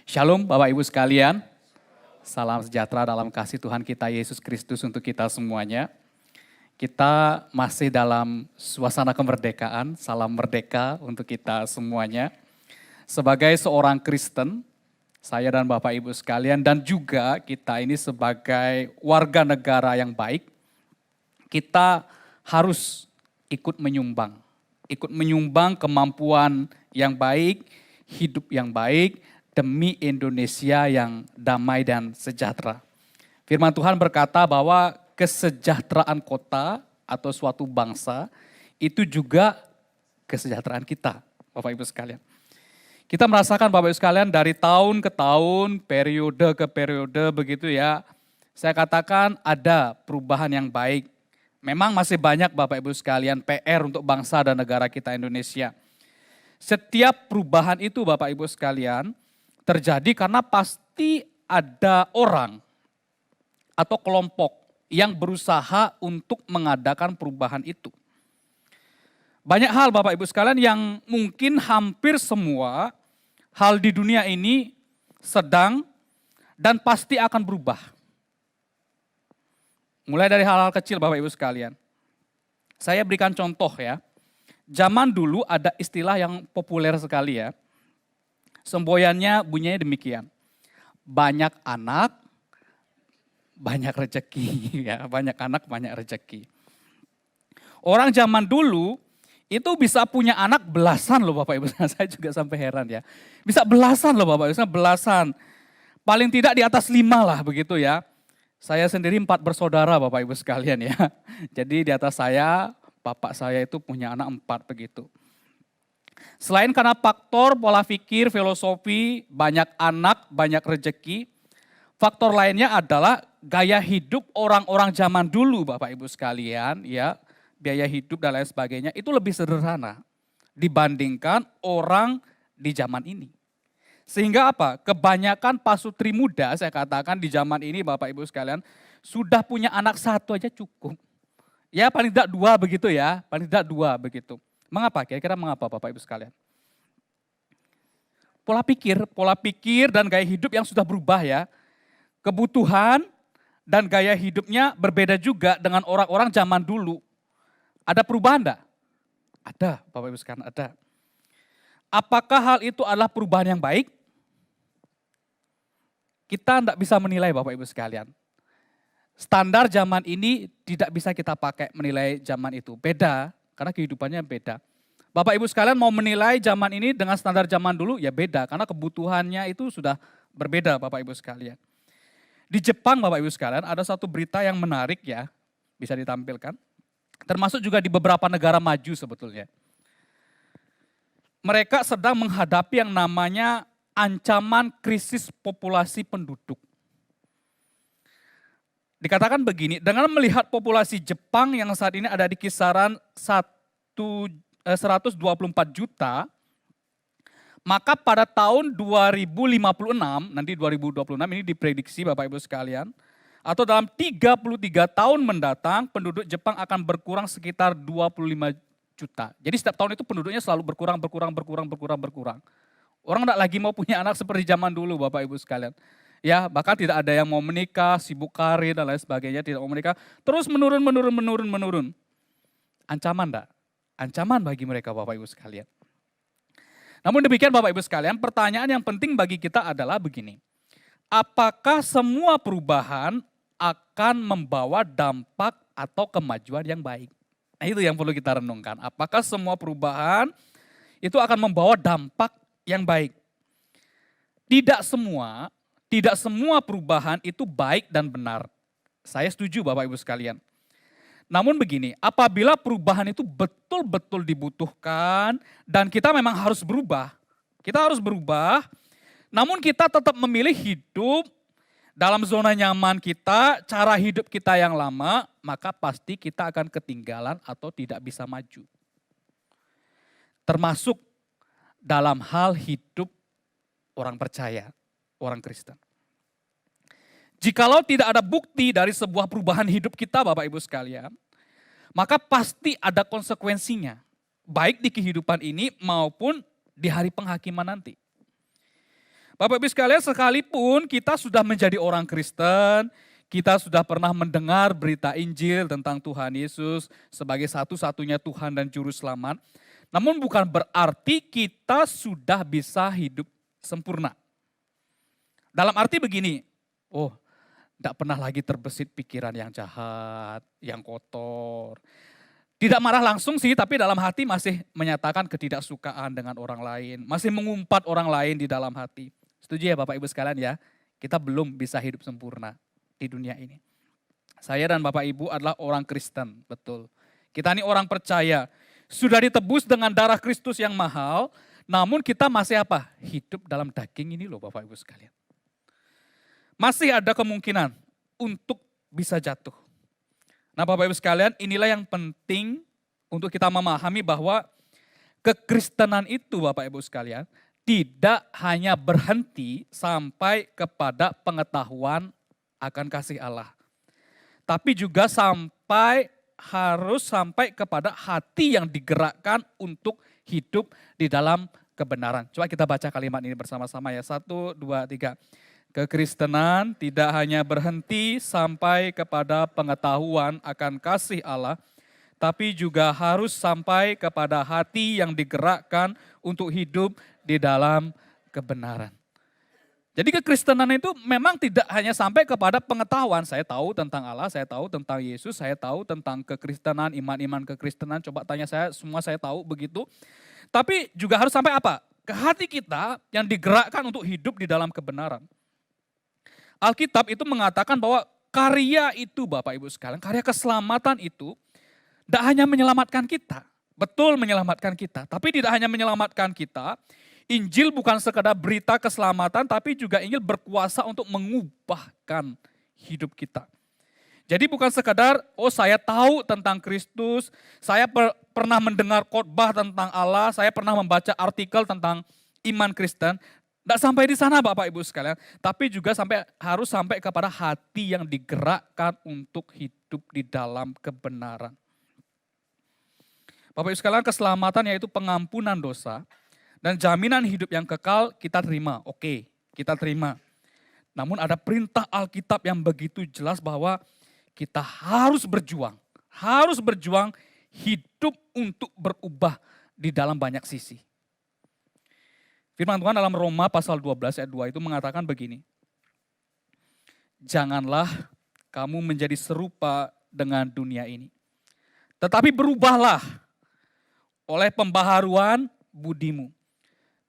Shalom Bapak Ibu sekalian, salam sejahtera dalam kasih Tuhan kita Yesus Kristus untuk kita semuanya. Kita masih dalam suasana kemerdekaan, salam merdeka untuk kita semuanya. Sebagai seorang Kristen, saya dan Bapak Ibu sekalian dan juga kita ini sebagai warga negara yang baik, kita harus ikut menyumbang kemampuan yang baik, hidup yang baik, demi Indonesia yang damai dan sejahtera. Firman Tuhan berkata bahwa kesejahteraan kota atau suatu bangsa itu juga kesejahteraan kita, Bapak Ibu sekalian. Kita merasakan Bapak Ibu sekalian dari tahun ke tahun, periode ke periode begitu ya. Saya katakan ada perubahan yang baik. Memang masih banyak Bapak Ibu sekalian PR untuk bangsa dan negara kita Indonesia. Setiap perubahan itu Bapak Ibu sekalian terjadi karena pasti ada orang atau kelompok yang berusaha untuk mengadakan perubahan itu. Banyak hal Bapak Ibu sekalian yang mungkin hampir semua hal di dunia ini sedang dan pasti akan berubah. Mulai dari hal-hal kecil Bapak Ibu sekalian. Saya berikan contoh ya. Zaman dulu ada istilah yang populer sekali ya. Semboyannya bunyinya demikian. Banyak anak, banyak rezeki. Ya, banyak anak, banyak rezeki. Orang zaman dulu itu bisa punya anak belasan loh Bapak Ibu. Saya juga sampai heran ya. Bisa belasan loh Bapak Ibu, belasan. Paling tidak di atas 5 lah begitu ya. Saya sendiri 4 bersaudara Bapak Ibu sekalian ya. Jadi di atas saya, bapak saya itu punya anak 4 begitu. Selain karena faktor pola pikir, filosofi, banyak anak, banyak rezeki, faktor lainnya adalah gaya hidup orang-orang zaman dulu Bapak Ibu sekalian ya, biaya hidup dan lain sebagainya itu lebih sederhana dibandingkan orang di zaman ini. Sehingga apa? Kebanyakan pasutri muda saya katakan di zaman ini Bapak Ibu sekalian sudah punya anak 1 aja cukup. Ya paling tidak 2 begitu ya, paling tidak 2 begitu. Mengapa? Kira-kira mengapa Bapak Ibu sekalian? Pola pikir dan gaya hidup yang sudah berubah ya. Kebutuhan dan gaya hidupnya berbeda juga dengan orang-orang zaman dulu. Ada perubahan enggak? Ada Bapak Ibu sekalian, ada. Apakah hal itu adalah perubahan yang baik? Kita tidak bisa menilai Bapak Ibu sekalian. Standar zaman ini tidak bisa kita pakai menilai zaman itu. Beda, karena kehidupannya beda. Bapak Ibu sekalian mau menilai zaman ini dengan standar zaman dulu ya beda. Karena kebutuhannya itu sudah berbeda Bapak Ibu sekalian. Di Jepang Bapak Ibu sekalian ada satu berita yang menarik ya. Bisa ditampilkan. Termasuk juga di beberapa negara maju sebetulnya. Mereka sedang menghadapi yang namanya ancaman krisis populasi penduduk. Dikatakan begini, dengan melihat populasi Jepang yang saat ini ada di kisaran 124 juta, maka pada tahun 2056, nanti 2026 ini diprediksi Bapak Ibu sekalian, atau dalam 33 tahun mendatang penduduk Jepang akan berkurang sekitar 25 juta. Jadi setiap tahun itu penduduknya selalu berkurang. Orang tidak lagi mau punya anak seperti zaman dulu Bapak Ibu sekalian. Ya, bahkan tidak ada yang mau menikah, sibuk karir dan lain sebagainya, tidak mau menikah. Terus menurun. Ancaman enggak? Ancaman bagi mereka Bapak Ibu sekalian. Namun demikian Bapak Ibu sekalian, pertanyaan yang penting bagi kita adalah begini. Apakah semua perubahan akan membawa dampak atau kemajuan yang baik? Nah itu yang perlu kita renungkan. Apakah semua perubahan itu akan membawa dampak yang baik? Tidak semua perubahan itu baik dan benar. Saya setuju Bapak Ibu sekalian. Namun begini, apabila perubahan itu betul-betul dibutuhkan dan kita memang harus berubah. Kita harus berubah, namun kita tetap memilih hidup dalam zona nyaman kita, cara hidup kita yang lama, maka pasti kita akan ketinggalan atau tidak bisa maju. Termasuk dalam hal hidup orang percaya, orang Kristen. Jikalau tidak ada bukti dari sebuah perubahan hidup kita Bapak Ibu sekalian, maka pasti ada konsekuensinya. Baik di kehidupan ini maupun di hari penghakiman nanti. Bapak Ibu sekalian, sekalipun kita sudah menjadi orang Kristen, kita sudah pernah mendengar berita Injil tentang Tuhan Yesus sebagai satu-satunya Tuhan dan Juru Selamat, namun bukan berarti kita sudah bisa hidup sempurna. Dalam arti begini, tidak pernah lagi terbesit pikiran yang jahat, yang kotor. Tidak marah langsung sih, tapi dalam hati masih menyatakan ketidaksukaan dengan orang lain. Masih mengumpat orang lain di dalam hati. Setuju ya Bapak Ibu sekalian ya? Kita belum bisa hidup sempurna di dunia ini. Saya dan Bapak Ibu adalah orang Kristen, betul. Kita ini orang percaya. Sudah ditebus dengan darah Kristus yang mahal, namun kita masih apa? Hidup dalam daging ini loh Bapak Ibu sekalian. Masih ada kemungkinan untuk bisa jatuh. Nah Bapak Ibu sekalian, inilah yang penting untuk kita memahami bahwa kekristenan itu Bapak Ibu sekalian, tidak hanya berhenti sampai kepada pengetahuan akan kasih Allah. Tapi juga harus sampai kepada hati yang digerakkan untuk hidup di dalam kebenaran. Coba kita baca kalimat ini bersama-sama ya. 1, 2, 3. Kekristenan tidak hanya berhenti sampai kepada pengetahuan akan kasih Allah, tapi juga harus sampai kepada hati yang digerakkan untuk hidup di dalam kebenaran. Jadi kekristenan itu memang tidak hanya sampai kepada pengetahuan. Saya tahu tentang Allah, saya tahu tentang Yesus, saya tahu tentang kekristenan, iman-iman kekristenan. Coba tanya saya, semua saya tahu begitu. Tapi juga harus sampai apa? Ke hati kita yang digerakkan untuk hidup di dalam kebenaran. Alkitab itu mengatakan bahwa karya itu Bapak Ibu sekalian, karya keselamatan itu tidak hanya menyelamatkan kita. Betul menyelamatkan kita, tapi tidak hanya menyelamatkan kita. Injil bukan sekadar berita keselamatan, tapi juga Injil berkuasa untuk mengubahkan hidup kita. Jadi bukan sekadar, saya tahu tentang Kristus, saya pernah mendengar khotbah tentang Allah, saya pernah membaca artikel tentang iman Kristen. Tidak sampai di sana Bapak Ibu sekalian, tapi juga harus sampai kepada hati yang digerakkan untuk hidup di dalam kebenaran. Bapak Ibu sekalian, keselamatan yaitu pengampunan dosa, dan jaminan hidup yang kekal kita terima, oke, kita terima. Namun ada perintah Alkitab yang begitu jelas bahwa kita harus berjuang hidup untuk berubah di dalam banyak sisi. Firman Tuhan dalam Roma pasal 12 ayat 2 itu mengatakan begini. Janganlah kamu menjadi serupa dengan dunia ini, tetapi berubahlah oleh pembaharuan budimu,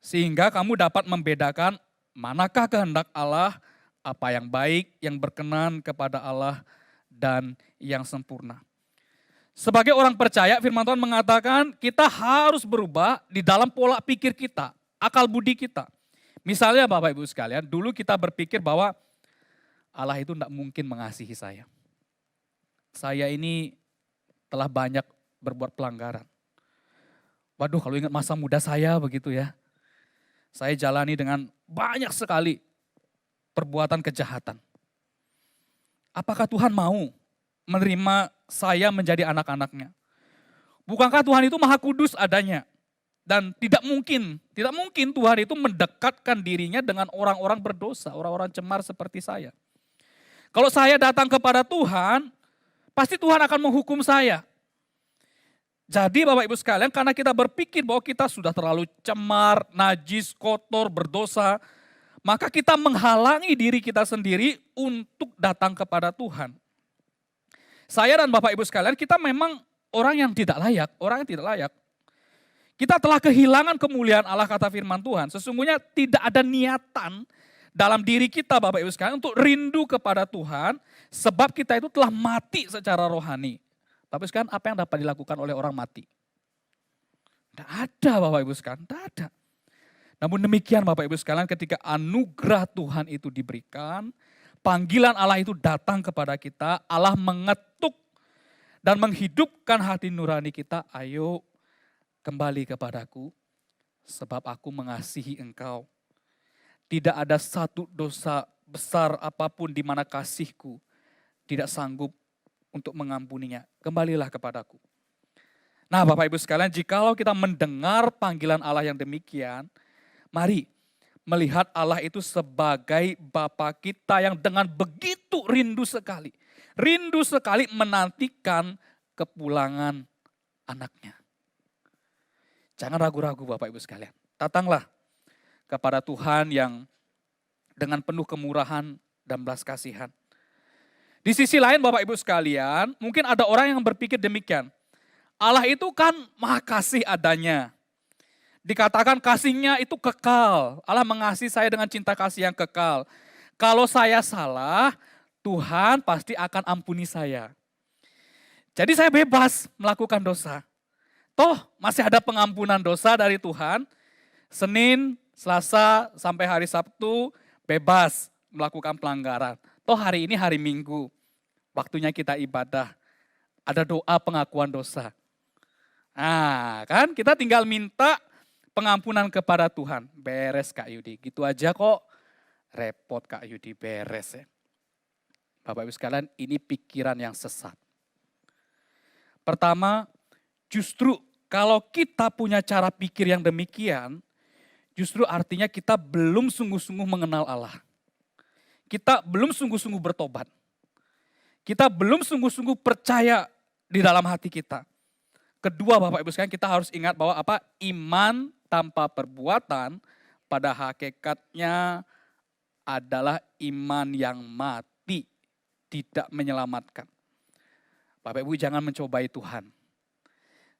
sehingga kamu dapat membedakan manakah kehendak Allah, apa yang baik, yang berkenan kepada Allah, dan yang sempurna. Sebagai orang percaya, firman Tuhan mengatakan kita harus berubah di dalam pola pikir kita, akal budi kita. Misalnya Bapak Ibu sekalian, dulu kita berpikir bahwa Allah itu tidak mungkin mengasihi saya. Saya ini telah banyak berbuat pelanggaran. Waduh, kalau ingat masa muda saya begitu ya. Saya jalani dengan banyak sekali perbuatan kejahatan. Apakah Tuhan mau menerima saya menjadi anak-anaknya? Bukankah Tuhan itu maha kudus adanya? Dan tidak mungkin Tuhan itu mendekatkan dirinya dengan orang-orang berdosa, orang-orang cemar seperti saya. Kalau saya datang kepada Tuhan, pasti Tuhan akan menghukum saya. Jadi Bapak Ibu sekalian, karena kita berpikir bahwa kita sudah terlalu cemar, najis, kotor, berdosa, maka kita menghalangi diri kita sendiri untuk datang kepada Tuhan. Saya dan Bapak Ibu sekalian, kita memang orang yang tidak layak. Kita telah kehilangan kemuliaan Allah, kata firman Tuhan. Sesungguhnya tidak ada niatan dalam diri kita Bapak Ibu sekalian untuk rindu kepada Tuhan, sebab kita itu telah mati secara rohani. Tapi sekarang apa yang dapat dilakukan oleh orang mati? Tidak ada Bapak Ibu sekalian, tidak ada. Namun demikian Bapak Ibu sekalian, ketika anugerah Tuhan itu diberikan, panggilan Allah itu datang kepada kita, Allah mengetuk dan menghidupkan hati nurani kita, ayo kembali kepadaku, sebab aku mengasihi engkau. Tidak ada satu dosa besar apapun di mana kasihku tidak sanggup untuk mengampuninya. Kembalilah kepadaku. Nah Bapak Ibu sekalian, jikalau kita mendengar panggilan Allah yang demikian, mari melihat Allah itu sebagai Bapa kita yang dengan begitu rindu sekali menantikan kepulangan anaknya. Jangan ragu-ragu Bapak Ibu sekalian. Datanglah kepada Tuhan yang dengan penuh kemurahan dan belas kasihan. Di sisi lain Bapak Ibu sekalian, mungkin ada orang yang berpikir demikian. Allah itu kan maha kasih adanya. Dikatakan kasihnya itu kekal. Allah mengasihi saya dengan cinta kasih yang kekal. Kalau saya salah, Tuhan pasti akan ampuni saya. Jadi saya bebas melakukan dosa. Toh masih ada pengampunan dosa dari Tuhan. Senin, Selasa sampai hari Sabtu bebas melakukan pelanggaran. Toh hari ini hari Minggu. Waktunya kita ibadah. Ada doa pengakuan dosa. Nah kan kita tinggal minta pengampunan kepada Tuhan. Beres Kak Yudi. Gitu aja kok. Repot Kak Yudi, beres ya. Bapak Ibu sekalian, ini pikiran yang sesat. Pertama, justru kalau kita punya cara pikir yang demikian, justru artinya kita belum sungguh-sungguh mengenal Allah. Kita belum sungguh-sungguh bertobat. Kita belum sungguh-sungguh percaya di dalam hati kita. Kedua Bapak Ibu sekalian, kita harus ingat bahwa iman tanpa perbuatan pada hakikatnya adalah iman yang mati, tidak menyelamatkan. Bapak Ibu jangan mencobai Tuhan.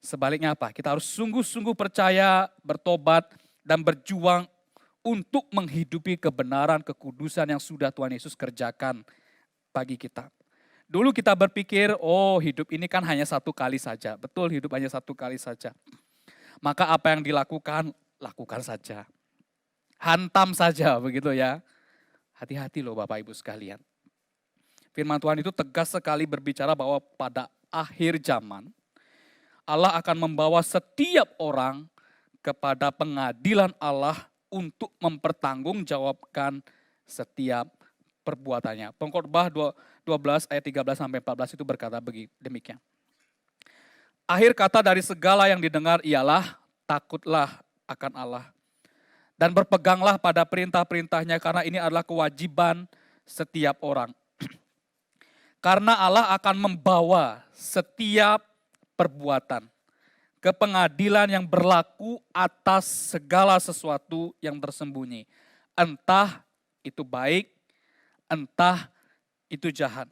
Sebaliknya kita harus sungguh-sungguh percaya, bertobat, dan berjuang untuk menghidupi kebenaran, kekudusan yang sudah Tuhan Yesus kerjakan bagi kita. Dulu kita berpikir, hidup ini kan hanya satu kali saja. Betul, hidup hanya satu kali saja. Maka apa yang dilakukan, lakukan saja. Hantam saja, begitu ya. Hati-hati loh Bapak Ibu sekalian. Firman Tuhan itu tegas sekali berbicara bahwa pada akhir zaman, Allah akan membawa setiap orang kepada pengadilan Allah untuk mempertanggungjawabkan setiap perbuatannya. Pengkhotbah 12 ayat 13 sampai 14 itu berkata demikian. Akhir kata dari segala yang didengar ialah takutlah akan Allah. Dan berpeganglah pada perintah-perintahnya karena ini adalah kewajiban setiap orang. Karena Allah akan membawa setiap perbuatan ke pengadilan yang berlaku atas segala sesuatu yang tersembunyi. Entah itu baik, entah itu jahat.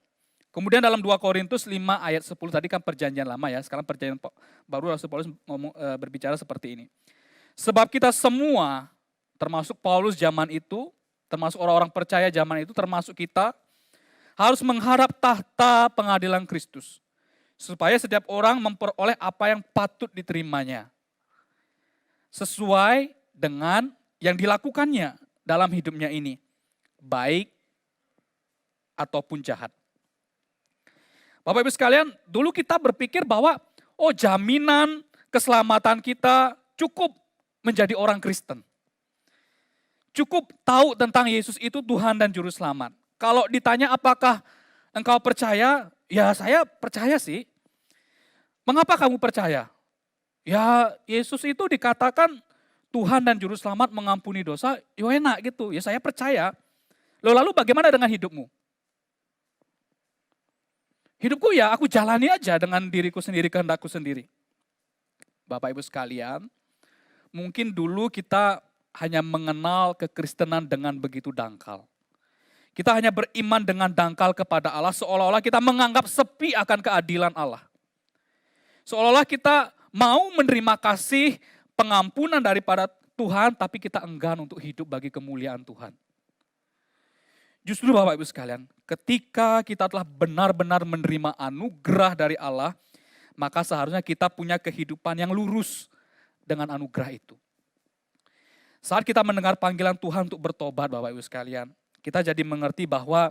Kemudian dalam 2 Korintus 5 ayat 10 tadi kan perjanjian lama ya, sekarang perjanjian baru Rasul Paulus berbicara seperti ini. Sebab kita semua, termasuk Paulus zaman itu, termasuk orang-orang percaya zaman itu, termasuk kita, harus mengharap tahta pengadilan Kristus. Supaya setiap orang memperoleh apa yang patut diterimanya. Sesuai dengan yang dilakukannya dalam hidupnya ini. Baik ataupun jahat. Bapak Ibu sekalian, dulu kita berpikir bahwa jaminan keselamatan kita cukup menjadi orang Kristen. Cukup tahu tentang Yesus itu Tuhan dan Juru Selamat. Kalau ditanya apakah engkau percaya, ya saya percaya sih. Mengapa kamu percaya? Ya Yesus itu dikatakan Tuhan dan Juru Selamat mengampuni dosa, ya enak gitu, ya saya percaya. Lalu bagaimana dengan hidupmu? Hidupku ya aku jalani aja dengan diriku sendiri, kehendakku sendiri. Bapak Ibu sekalian, mungkin dulu kita hanya mengenal kekristenan dengan begitu dangkal. Kita hanya beriman dengan dangkal kepada Allah, seolah-olah kita menganggap sepi akan keadilan Allah. Seolah-olah kita mau menerima kasih pengampunan daripada Tuhan, tapi kita enggan untuk hidup bagi kemuliaan Tuhan. Justru Bapak Ibu sekalian, ketika kita telah benar-benar menerima anugerah dari Allah, maka seharusnya kita punya kehidupan yang lurus dengan anugerah itu. Saat kita mendengar panggilan Tuhan untuk bertobat Bapak Ibu sekalian, kita jadi mengerti bahwa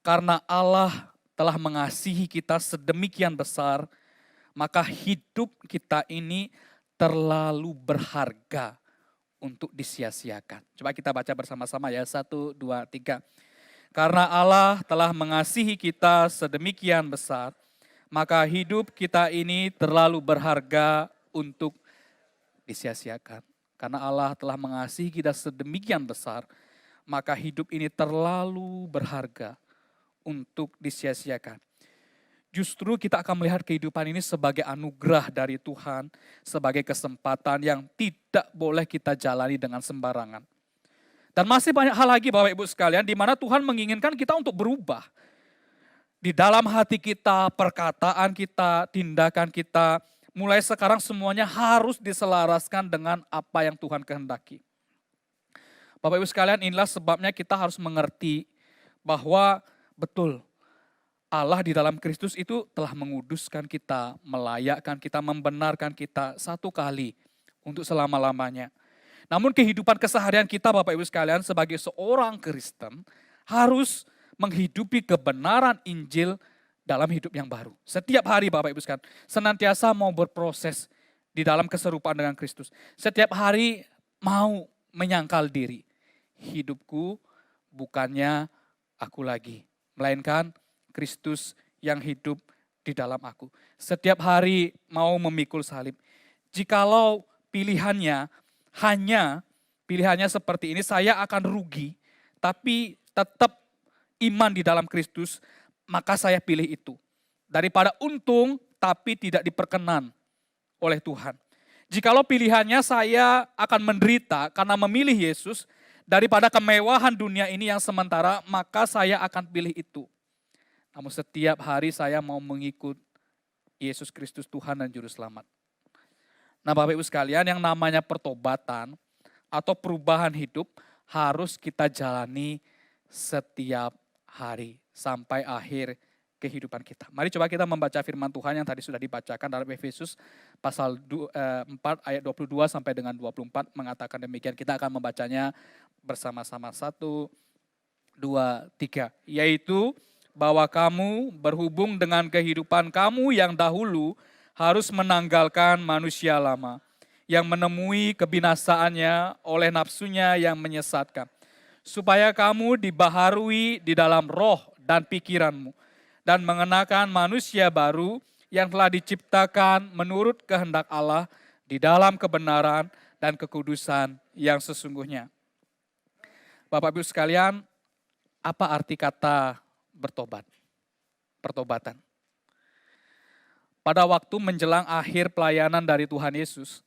karena Allah telah mengasihi kita sedemikian besar, maka hidup kita ini terlalu berharga untuk disia-siakan. Coba kita baca bersama-sama ya, 1, 2, 3. Karena Allah telah mengasihi kita sedemikian besar, maka hidup kita ini terlalu berharga untuk disia-siakan. Karena Allah telah mengasihi kita sedemikian besar, maka hidup ini terlalu berharga untuk disia-siakan. Justru kita akan melihat kehidupan ini sebagai anugerah dari Tuhan, sebagai kesempatan yang tidak boleh kita jalani dengan sembarangan. Dan masih banyak hal lagi Bapak Ibu sekalian, di mana Tuhan menginginkan kita untuk berubah. Di dalam hati kita, perkataan kita, tindakan kita, mulai sekarang semuanya harus diselaraskan dengan apa yang Tuhan kehendaki. Bapak Ibu sekalian, inilah sebabnya kita harus mengerti bahwa betul, Allah di dalam Kristus itu telah menguduskan kita, melayakkan kita, membenarkan kita satu kali untuk selama-lamanya. Namun kehidupan keseharian kita Bapak Ibu sekalian sebagai seorang Kristen harus menghidupi kebenaran Injil dalam hidup yang baru. Setiap hari Bapak Ibu sekalian senantiasa mau berproses di dalam keserupaan dengan Kristus. Setiap hari mau menyangkal diri. Hidupku bukannya aku lagi, melainkan Kristus yang hidup di dalam aku. Setiap hari mau memikul salib. Jikalau pilihannya seperti ini, saya akan rugi, tapi tetap iman di dalam Kristus, maka saya pilih itu. Daripada untung, tapi tidak diperkenan oleh Tuhan. Jikalau pilihannya saya akan menderita karena memilih Yesus, daripada kemewahan dunia ini yang sementara, maka saya akan pilih itu. Namun setiap hari saya mau mengikut Yesus Kristus Tuhan dan Juru Selamat. Nah Bapak Ibu sekalian, yang namanya pertobatan atau perubahan hidup harus kita jalani setiap hari sampai akhir kehidupan kita. Mari coba kita membaca firman Tuhan yang tadi sudah dibacakan dalam Efesus pasal 4 ayat 22 sampai dengan 24 mengatakan demikian. Kita akan membacanya bersama-sama 1, 2, 3. Yaitu bahwa kamu berhubung dengan kehidupan kamu yang dahulu harus menanggalkan manusia lama yang menemui kebinasaannya oleh nafsunya yang menyesatkan. Supaya kamu dibaharui di dalam roh dan pikiranmu dan mengenakan manusia baru yang telah diciptakan menurut kehendak Allah di dalam kebenaran dan kekudusan yang sesungguhnya. Bapak Ibu sekalian, apa arti kata bertobat? Pertobatan. Pada waktu menjelang akhir pelayanan dari Tuhan Yesus,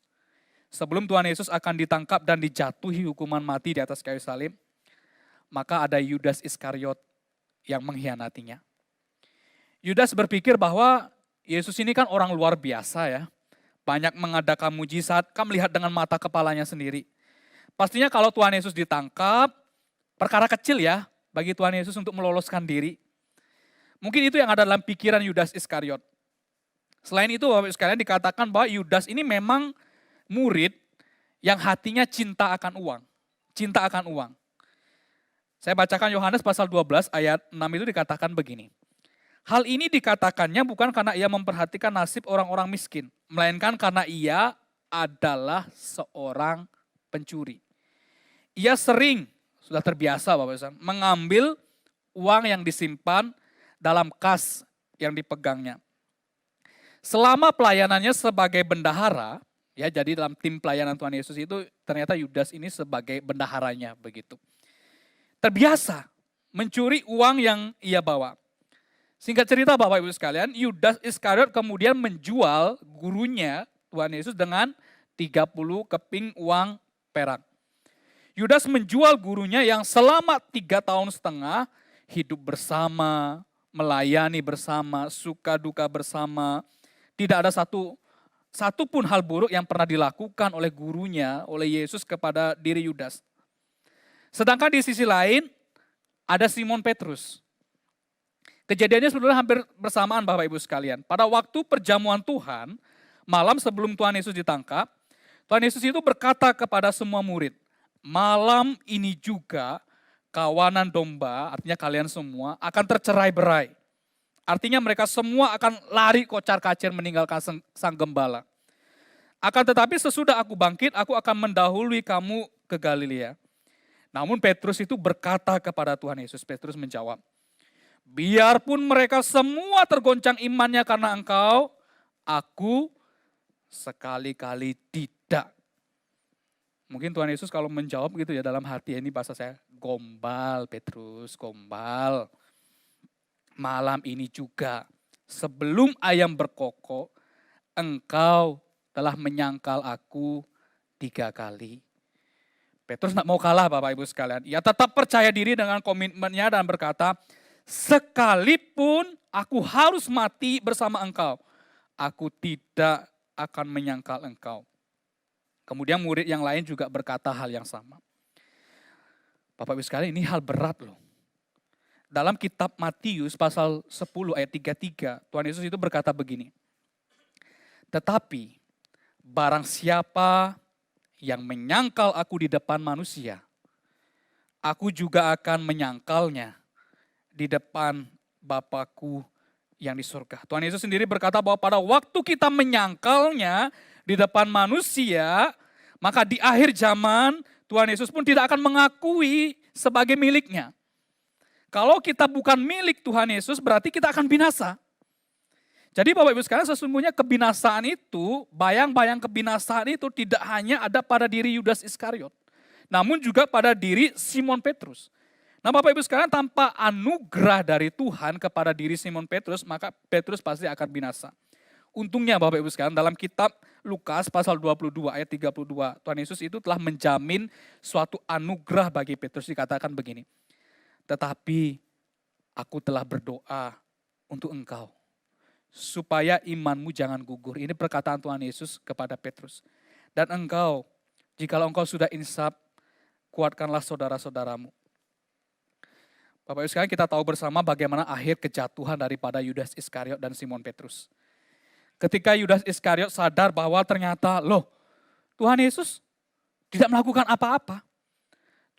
sebelum Tuhan Yesus akan ditangkap dan dijatuhi hukuman mati di atas kayu salib, maka ada Yudas Iskariot yang mengkhianatinya. Yudas berpikir bahwa Yesus ini kan orang luar biasa ya, banyak mengadakan mujizat, kan melihat dengan mata kepalanya sendiri. Pastinya kalau Tuhan Yesus ditangkap, perkara kecil ya bagi Tuhan Yesus untuk meloloskan diri. Mungkin itu yang ada dalam pikiran Yudas Iskariot. Selain itu Bapak Ibu sekalian dikatakan bahwa Yudas ini memang murid yang hatinya cinta akan uang. Cinta akan uang. Saya bacakan Yohanes pasal 12 ayat 6 itu dikatakan begini. Hal ini dikatakannya bukan karena ia memperhatikan nasib orang-orang miskin, melainkan karena ia adalah seorang pencuri. Ia sering, sudah terbiasa Bapak Ibu sekalian, mengambil uang yang disimpan dalam kas yang dipegangnya. Selama pelayanannya sebagai bendahara, ya jadi dalam tim pelayanan Tuhan Yesus itu ternyata Yudas ini sebagai bendaharanya begitu. Terbiasa mencuri uang yang ia bawa. Singkat cerita Bapak Ibu sekalian, Yudas Iskariot kemudian menjual gurunya Tuhan Yesus dengan 30 keping uang perak. Yudas menjual gurunya yang selama 3,5 tahun hidup bersama, melayani bersama, suka duka bersama. Tidak ada satu pun hal buruk yang pernah dilakukan oleh gurunya, oleh Yesus kepada diri Yudas. Sedangkan di sisi lain ada Simon Petrus. Kejadiannya sebenarnya hampir bersamaan Bapak Ibu sekalian. Pada waktu perjamuan Tuhan, malam sebelum Tuhan Yesus ditangkap, Tuhan Yesus itu berkata kepada semua murid, malam ini juga kawanan domba, artinya kalian semua akan tercerai-berai. Artinya mereka semua akan lari kocar-kacir meninggalkan sang gembala. Akan tetapi sesudah aku bangkit, aku akan mendahului kamu ke Galilea. Namun Petrus itu berkata kepada Tuhan Yesus, Petrus menjawab, biarpun mereka semua tergoncang imannya karena engkau, aku sekali-kali tidak. Mungkin Tuhan Yesus kalau menjawab gitu ya dalam hati, ini bahasa saya, gombal Petrus, gombal. Malam ini juga sebelum ayam berkokok, engkau telah menyangkal aku 3 kali. Petrus tidak mau kalah Bapak Ibu sekalian. Ia tetap percaya diri dengan komitmennya dan berkata, sekalipun aku harus mati bersama engkau, aku tidak akan menyangkal engkau. Kemudian murid yang lain juga berkata hal yang sama. Bapak Ibu sekalian, ini hal berat loh. Dalam kitab Matius pasal 10 ayat 33, Tuhan Yesus itu berkata begini. Tetapi barang siapa yang menyangkal aku di depan manusia, aku juga akan menyangkalnya di depan Bapakku yang di surga. Tuhan Yesus sendiri berkata bahwa pada waktu kita menyangkalnya di depan manusia, maka di akhir zaman Tuhan Yesus pun tidak akan mengakui sebagai miliknya. Kalau kita bukan milik Tuhan Yesus, berarti kita akan binasa. Jadi Bapak Ibu sekalian, sesungguhnya kebinasaan itu, bayang-bayang kebinasaan itu tidak hanya ada pada diri Yudas Iskariot, namun juga pada diri Simon Petrus. Nah Bapak Ibu sekalian, tanpa anugerah dari Tuhan kepada diri Simon Petrus, maka Petrus pasti akan binasa. Untungnya Bapak Ibu sekalian, dalam kitab Lukas pasal 22 ayat 32, Tuhan Yesus itu telah menjamin suatu anugerah bagi Petrus. Dikatakan begini, tetapi aku telah berdoa untuk engkau, supaya imanmu jangan gugur. Ini perkataan Tuhan Yesus kepada Petrus. Dan engkau, jikalau engkau sudah insaf, kuatkanlah saudara-saudaramu. Bapak Ibu sekalian, kita tahu bersama bagaimana akhir kejatuhan daripada Yudas Iskariot dan Simon Petrus. Ketika Yudas Iskariot sadar bahwa ternyata, loh, Tuhan Yesus tidak melakukan apa-apa.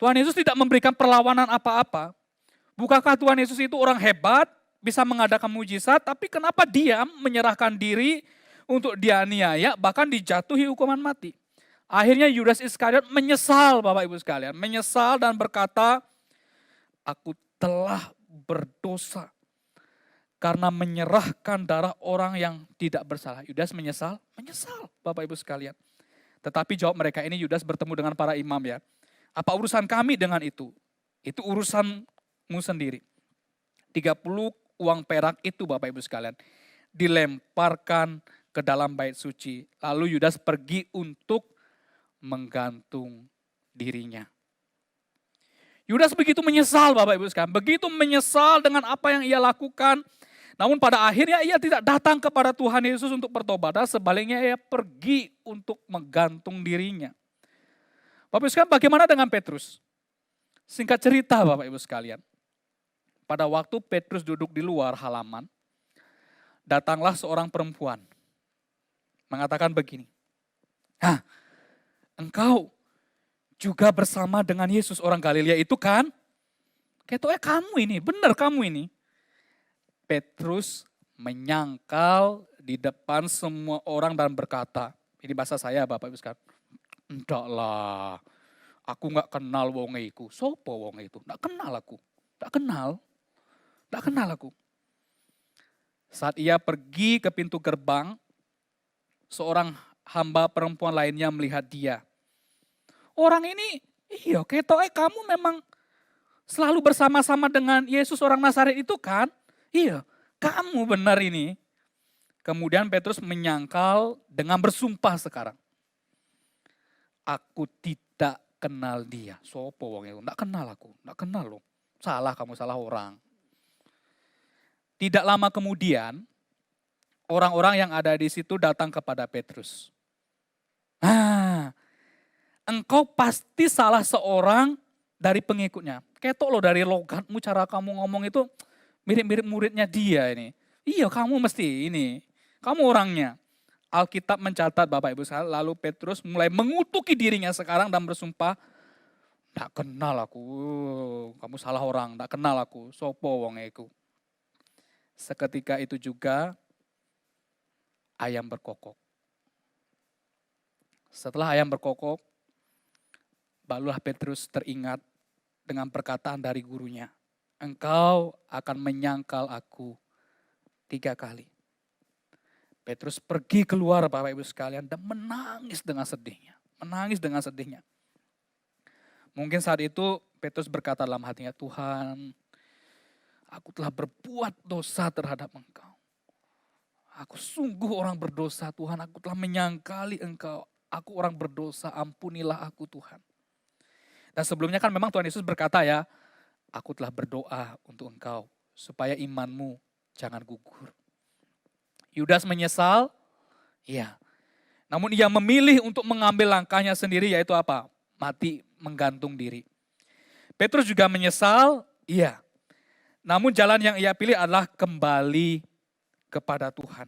Tuhan Yesus tidak memberikan perlawanan apa-apa. Bukankah Tuhan Yesus itu orang hebat, bisa mengadakan mujizat, tapi kenapa dia menyerahkan diri untuk dianiaya, bahkan dijatuhi hukuman mati. Akhirnya Yudas Iskariot menyesal Bapak Ibu sekalian, menyesal dan berkata, aku telah berdosa karena menyerahkan darah orang yang tidak bersalah. Yudas menyesal Bapak Ibu sekalian. Tetapi jawab mereka ini, Yudas bertemu dengan para imam ya. Apa urusan kami dengan itu? Itu urusanmu sendiri. 30 uang perak itu Bapak Ibu sekalian dilemparkan ke dalam bait suci. Lalu Yudas pergi untuk menggantung dirinya. Yudas begitu menyesal Bapak Ibu sekalian. Begitu menyesal dengan apa yang ia lakukan. Namun pada akhirnya ia tidak datang kepada Tuhan Yesus untuk bertobat. Sebaliknya ia pergi untuk menggantung dirinya. Bapak Ibu sekalian, bagaimana dengan Petrus? Singkat cerita Bapak Ibu sekalian. Pada waktu Petrus duduk di luar halaman, datanglah seorang perempuan. Mengatakan begini, engkau juga bersama dengan Yesus orang Galilea itu kan? Ketoknya kamu ini, benar kamu ini. Petrus menyangkal di depan semua orang dan berkata, ini bahasa saya Bapak Ibu sekalian, enggak lah, aku enggak kenal wong iku. Sopo wong itu? Enggak kenal aku. Enggak kenal aku. Saat ia pergi ke pintu gerbang, seorang hamba perempuan lainnya melihat dia. Orang ini, iya ketoknya kamu memang selalu bersama-sama dengan Yesus orang Nazaret itu kan? Iya, kamu benar ini. Kemudian Petrus menyangkal dengan bersumpah sekarang. Aku tidak kenal dia. Sopo wong itu? Enggak kenal aku, enggak kenal loh. Salah kamu, salah orang. Tidak lama kemudian, orang-orang yang ada di situ datang kepada Petrus. Engkau pasti salah seorang dari pengikutnya. Ketok loh dari logatmu, cara kamu ngomong itu mirip-mirip muridnya dia ini. Iya kamu mesti ini, kamu orangnya. Alkitab mencatat Bapak Ibu sekalian, lalu Petrus mulai mengutuki dirinya sekarang dan bersumpah, "Ndak kenal aku, kamu salah orang, ndak kenal aku, sopo wong iku." Seketika itu juga ayam berkokok. Setelah ayam berkokok, barulah Petrus teringat dengan perkataan dari gurunya. Engkau akan menyangkal aku 3 kali. Petrus pergi keluar Bapak Ibu sekalian dan menangis dengan sedihnya. Menangis dengan sedihnya. Mungkin saat itu Petrus berkata dalam hatinya, Tuhan, aku telah berbuat dosa terhadap Engkau. Aku sungguh orang berdosa Tuhan, aku telah menyangkali Engkau. Aku orang berdosa, ampunilah aku Tuhan. Dan sebelumnya kan memang Tuhan Yesus berkata ya, aku telah berdoa untuk engkau, supaya imanmu jangan gugur. Yudas menyesal, iya. Namun ia memilih untuk mengambil langkahnya sendiri, yaitu apa? Mati, menggantung diri. Petrus juga menyesal, iya. Namun jalan yang ia pilih adalah kembali kepada Tuhan.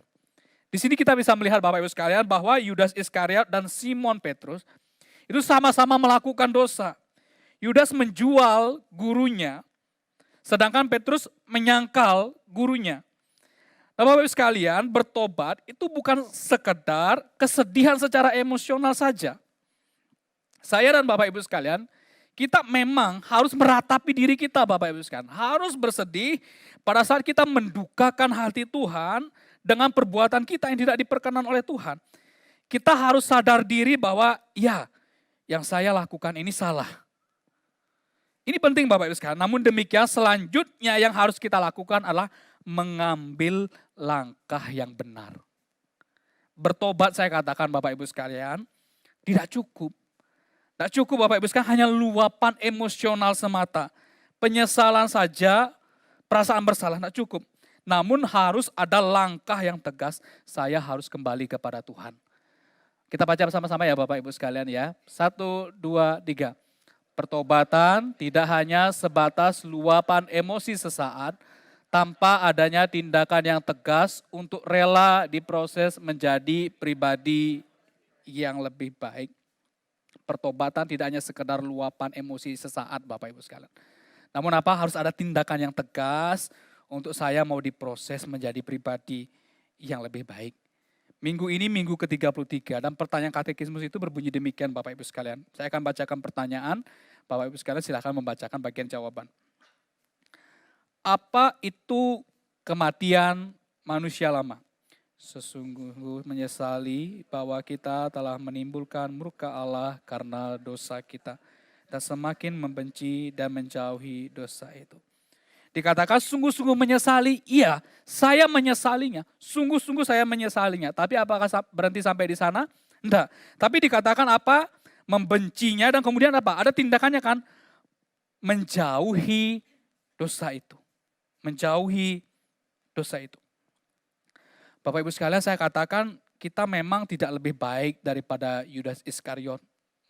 Di sini kita bisa melihat Bapak Ibu sekalian bahwa Yudas Iskariot dan Simon Petrus itu sama-sama melakukan dosa. Yudas menjual gurunya, sedangkan Petrus menyangkal gurunya. Nah, Bapak Ibu sekalian, bertobat itu bukan sekedar kesedihan secara emosional saja. Saya dan Bapak Ibu sekalian, kita memang harus meratapi diri kita Bapak Ibu sekalian. Harus bersedih pada saat kita mendukakan hati Tuhan dengan perbuatan kita yang tidak diperkenan oleh Tuhan. Kita harus sadar diri bahwa ya, yang saya lakukan ini salah. Ini penting Bapak Ibu sekalian. Namun demikian selanjutnya yang harus kita lakukan adalah mengambil langkah yang benar. Bertobat saya katakan Bapak Ibu sekalian, tidak cukup. Tidak cukup Bapak Ibu sekalian hanya luapan emosional semata. Penyesalan saja, perasaan bersalah tidak cukup. Namun harus ada langkah yang tegas, saya harus kembali kepada Tuhan. Kita baca bersama-sama ya Bapak Ibu sekalian ya. 1, 2, 3. Pertobatan tidak hanya sebatas luapan emosi sesaat, tanpa adanya tindakan yang tegas untuk rela diproses menjadi pribadi yang lebih baik. Pertobatan tidak hanya sekedar luapan emosi sesaat Bapak Ibu sekalian. Namun apa? Harus ada tindakan yang tegas untuk saya mau diproses menjadi pribadi yang lebih baik. Minggu ini minggu ke-33 dan pertanyaan katekismus itu berbunyi demikian Bapak Ibu sekalian. Saya akan bacakan pertanyaan, Bapak Ibu sekalian silakan membacakan bagian jawaban. Apa itu kematian manusia lama? Sesungguhnya menyesali bahwa kita telah menimbulkan murka Allah karena dosa kita. Dan semakin membenci dan menjauhi dosa itu. Dikatakan sungguh-sungguh menyesali, iya saya menyesalinya, sungguh-sungguh saya menyesalinya. Tapi apakah berhenti sampai di sana? Enggak. Tapi dikatakan apa? Membencinya dan kemudian apa? Ada tindakannya kan? Menjauhi dosa itu. Menjauhi dosa itu. Bapak Ibu sekalian saya katakan kita memang tidak lebih baik daripada Yudas Iskariot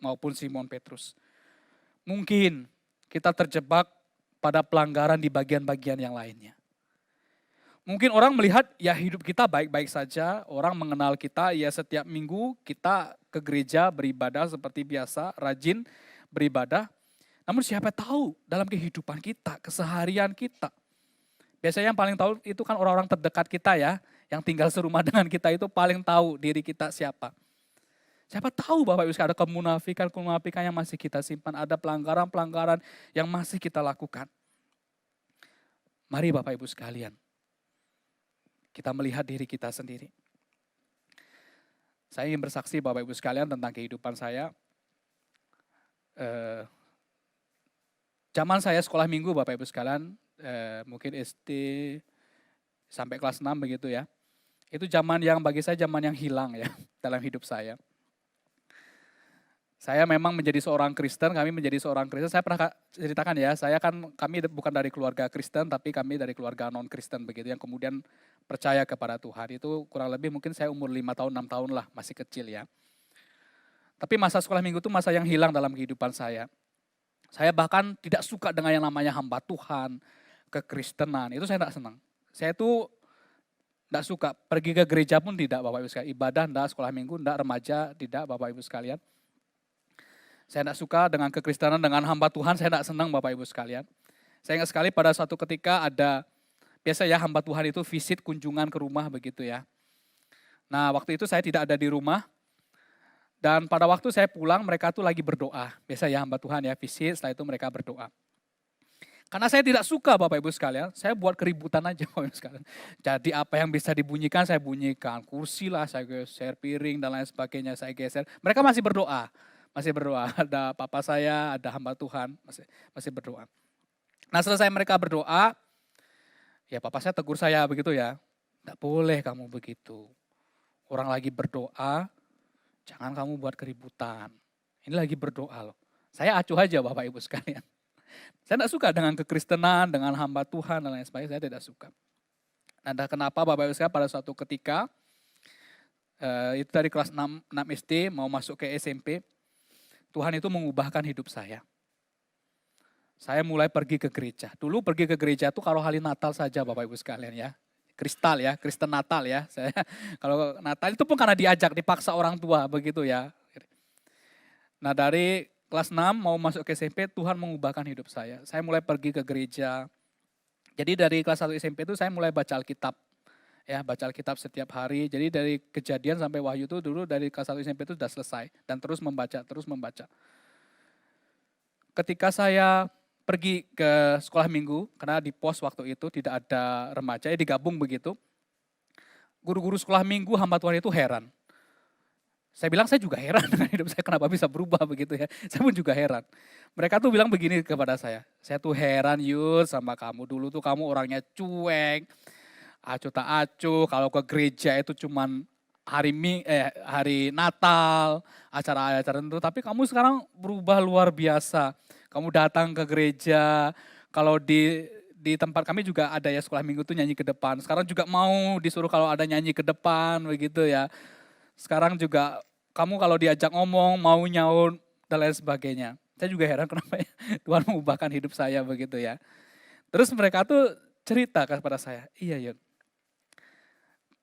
maupun Simon Petrus. Mungkin kita terjebak pada pelanggaran di bagian-bagian yang lainnya. Mungkin orang melihat ya hidup kita baik-baik saja, orang mengenal kita ya setiap minggu kita ke gereja beribadah seperti biasa, rajin beribadah. Namun siapa tahu dalam kehidupan kita, keseharian kita. Biasanya yang paling tahu itu kan orang-orang terdekat kita ya, yang tinggal serumah dengan kita itu paling tahu diri kita siapa. Siapa tahu Bapak Ibu ada kemunafikan yang masih kita simpan, ada pelanggaran-pelanggaran yang masih kita lakukan. Mari Bapak Ibu sekalian, kita melihat diri kita sendiri. Saya ingin bersaksi Bapak Ibu sekalian tentang kehidupan saya. Zaman saya sekolah minggu Bapak Ibu sekalian, mungkin SD sampai kelas 6 begitu ya. Itu zaman yang bagi saya zaman yang hilang ya dalam hidup saya. Saya memang menjadi seorang Kristen, kami menjadi seorang Kristen. Saya pernah ceritakan ya, kami bukan dari keluarga Kristen, tapi kami dari keluarga non-Kristen begitu, yang kemudian percaya kepada Tuhan. Itu kurang lebih mungkin saya umur 5 tahun, 6 tahun lah, masih kecil ya. Tapi masa sekolah minggu itu masa yang hilang dalam kehidupan saya. Saya bahkan tidak suka dengan yang namanya hamba Tuhan, kekristenan, itu saya tidak senang. Saya itu tidak suka, pergi ke gereja pun tidak Bapak Ibu sekalian, ibadah tidak, sekolah minggu tidak, remaja tidak Bapak Ibu sekalian. Saya tidak suka dengan kekristenan, dengan hamba Tuhan, saya tidak senang Bapak Ibu sekalian. Saya ingat sekali pada suatu ketika ada, biasa ya hamba Tuhan itu visit kunjungan ke rumah begitu ya. Nah waktu itu saya tidak ada di rumah, dan pada waktu saya pulang mereka tuh lagi berdoa. Biasa ya hamba Tuhan ya visit, setelah itu mereka berdoa. Karena saya tidak suka Bapak Ibu sekalian, saya buat keributan aja Bapak Ibu sekalian. Jadi apa yang bisa dibunyikan saya bunyikan, kursi lah saya geser, piring dan lain sebagainya saya geser. Mereka masih berdoa. masih berdoa. Ada papa saya, ada hamba Tuhan, masih berdoa. Nah selesai mereka berdoa, ya papa saya tegur saya begitu ya. Tidak boleh kamu begitu. Orang lagi berdoa, jangan kamu buat keributan. Ini lagi berdoa loh. Saya acuh aja Bapak Ibu sekalian. Saya tidak suka dengan kekristenan, dengan hamba Tuhan dan lain sebagainya, saya tidak suka. Nah kenapa Bapak Ibu sekalian pada suatu ketika, itu dari kelas 6 SD mau masuk ke SMP, Tuhan itu mengubahkan hidup saya. Saya mulai pergi ke gereja. Dulu pergi ke gereja itu kalau hari Natal saja Bapak Ibu sekalian ya. Kristal ya, Kristen Natal ya. Saya kalau Natal itu pun karena diajak, dipaksa orang tua begitu ya. Nah dari kelas 6 mau masuk ke SMP, Tuhan mengubahkan hidup saya. Saya mulai pergi ke gereja. Jadi dari kelas 1 SMP itu saya mulai baca Alkitab. Ya, baca Alkitab setiap hari. Jadi dari Kejadian sampai Wahyu itu dulu dari kelas 1 SMP itu sudah selesai. Dan terus membaca, terus membaca. Ketika saya pergi ke sekolah minggu, karena di pos waktu itu tidak ada remaja, ya digabung begitu. Guru-guru sekolah minggu hamba Tuhan itu heran. Saya bilang saya juga heran dengan hidup saya kenapa bisa berubah begitu ya. Saya pun juga heran. Mereka tuh bilang begini kepada saya tuh heran Yud sama kamu. Dulu tuh kamu orangnya cuek, acuh tak acuh, kalau ke gereja itu cuman hari Natal, acara-acara tertentu. Tapi kamu sekarang berubah luar biasa. Kamu datang ke gereja, kalau di tempat kami juga ada ya sekolah minggu tuh nyanyi ke depan. Sekarang juga mau disuruh kalau ada nyanyi ke depan begitu ya. Sekarang juga kamu kalau diajak ngomong mau nyaut dan lain sebagainya. Saya juga heran kenapa ya Tuhan mengubahkan hidup saya begitu ya. Terus mereka tuh cerita kepada saya, iya Yud,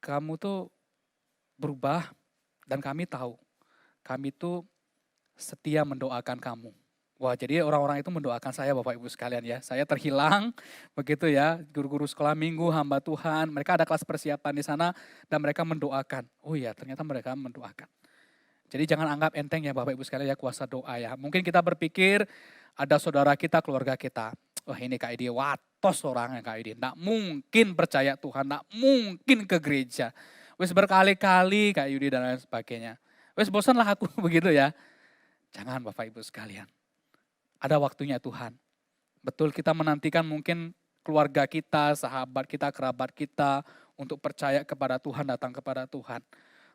kamu tuh berubah dan kami tahu, kami tuh setia mendoakan kamu. Wah jadi orang-orang itu mendoakan saya Bapak Ibu sekalian ya. Saya terhilang begitu ya, guru-guru sekolah minggu, hamba Tuhan. Mereka ada kelas persiapan di sana dan mereka mendoakan. Oh iya ternyata mereka mendoakan. Jadi jangan anggap enteng ya Bapak Ibu sekalian ya kuasa doa ya. Mungkin kita berpikir ada saudara kita, keluarga kita. Wah ini Kak Edi, watos orangnya Kak Edi. Nggak mungkin percaya Tuhan, nggak mungkin ke gereja. Wes berkali-kali Kak Yudi dan lain sebagainya. Wes bosanlah aku begitu ya. Jangan Bapak Ibu sekalian. Ada waktunya Tuhan. Betul kita menantikan mungkin keluarga kita, sahabat kita, kerabat kita untuk percaya kepada Tuhan, datang kepada Tuhan.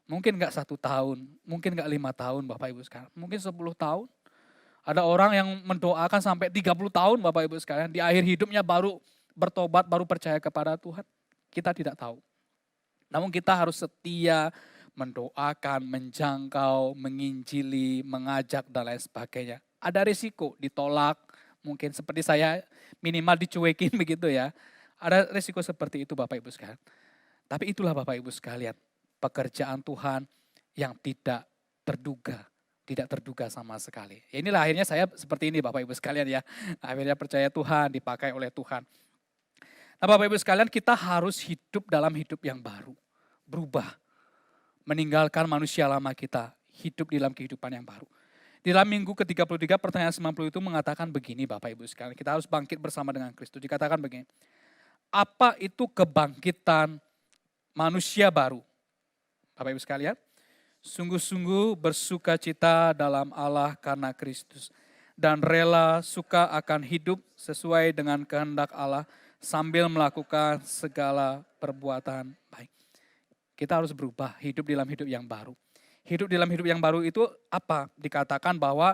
Mungkin gak 1 tahun, mungkin gak 5 tahun Bapak Ibu sekalian, mungkin 10 tahun. Ada orang yang mendoakan sampai 30 tahun Bapak Ibu sekalian, di akhir hidupnya baru bertobat, baru percaya kepada Tuhan. Kita tidak tahu. Namun kita harus setia mendoakan, menjangkau, menginjili, mengajak dan lain sebagainya. Ada risiko ditolak, mungkin seperti saya minimal dicuekin begitu ya. Ada risiko seperti itu Bapak Ibu sekalian. Tapi itulah Bapak Ibu sekalian, pekerjaan Tuhan yang tidak terduga sama sekali. Ya inilah akhirnya saya seperti ini Bapak Ibu sekalian ya. Akhirnya percaya Tuhan, dipakai oleh Tuhan. Nah Bapak Ibu sekalian kita harus hidup dalam hidup yang baru. Berubah. Meninggalkan manusia lama kita. Hidup dalam kehidupan yang baru. Di dalam minggu ke-33 pertanyaan 90 itu mengatakan begini Bapak Ibu sekalian. Kita harus bangkit bersama dengan Kristus. Dikatakan begini. Apa itu kebangkitan manusia baru? Bapak Ibu sekalian. Sungguh-sungguh bersukacita dalam Allah karena Kristus. Dan rela suka akan hidup sesuai dengan kehendak Allah. Sambil melakukan segala perbuatan baik. Kita harus berubah, hidup dalam hidup yang baru. Hidup dalam hidup yang baru itu apa? Dikatakan bahwa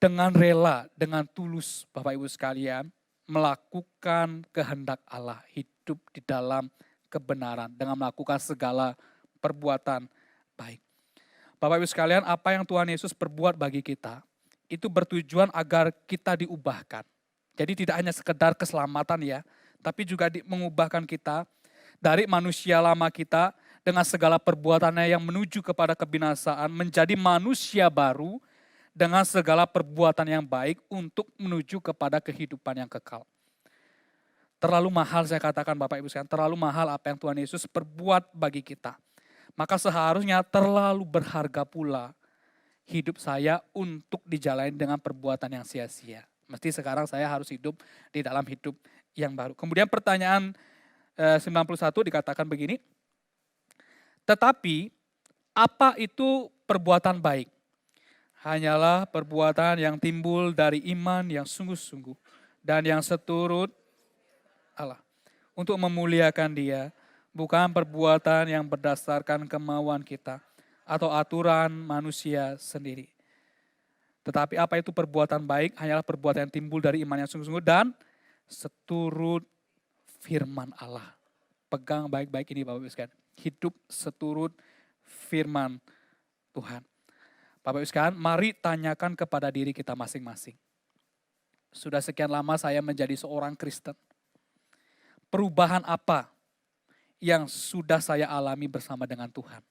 dengan rela, dengan tulus Bapak Ibu sekalian, melakukan kehendak Allah, hidup di dalam kebenaran, dengan melakukan segala perbuatan baik. Bapak Ibu sekalian, apa yang Tuhan Yesus perbuat bagi kita, itu bertujuan agar kita diubahkan. Jadi tidak hanya sekedar keselamatan ya, tapi juga mengubahkan kita dari manusia lama kita dengan segala perbuatannya yang menuju kepada kebinasaan, menjadi manusia baru dengan segala perbuatan yang baik untuk menuju kepada kehidupan yang kekal. Terlalu mahal saya katakan Bapak Ibu sekalian, terlalu mahal apa yang Tuhan Yesus perbuat bagi kita. Maka seharusnya terlalu berharga pula hidup saya untuk dijalani dengan perbuatan yang sia-sia. Mesti sekarang saya harus hidup di dalam hidup yang baru. Kemudian pertanyaan 91 dikatakan begini. Tetapi apa itu perbuatan baik? hanyalah perbuatan yang timbul dari iman yang sungguh-sungguh dan yang seturut Allah untuk memuliakan Dia, bukan perbuatan yang berdasarkan kemauan kita atau aturan manusia sendiri. Tetapi apa itu perbuatan baik? Hanyalah perbuatan yang timbul dari iman yang sungguh-sungguh dan seturut firman Allah. Pegang baik-baik ini Bapak Ibu sekalian. Hidup seturut firman Tuhan. Bapak Ibu sekalian, mari tanyakan kepada diri kita masing-masing. Sudah sekian lama saya menjadi seorang Kristen. Perubahan apa yang sudah saya alami bersama dengan Tuhan?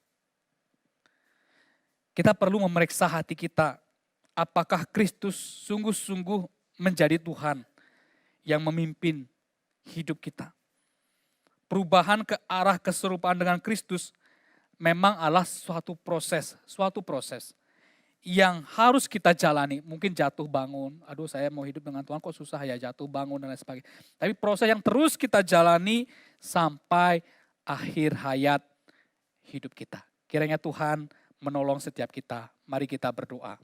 Kita perlu memeriksa hati kita. Apakah Kristus sungguh-sungguh menjadi Tuhan yang memimpin hidup kita? Perubahan ke arah keserupaan dengan Kristus memang adalah suatu proses yang harus kita jalani. Mungkin jatuh bangun, aduh saya mau hidup dengan Tuhan kok susah ya, jatuh bangun dan lain sebagainya. Tapi proses yang terus kita jalani sampai akhir hayat hidup kita. Kiranya Tuhan menolong setiap kita. Mari kita berdoa.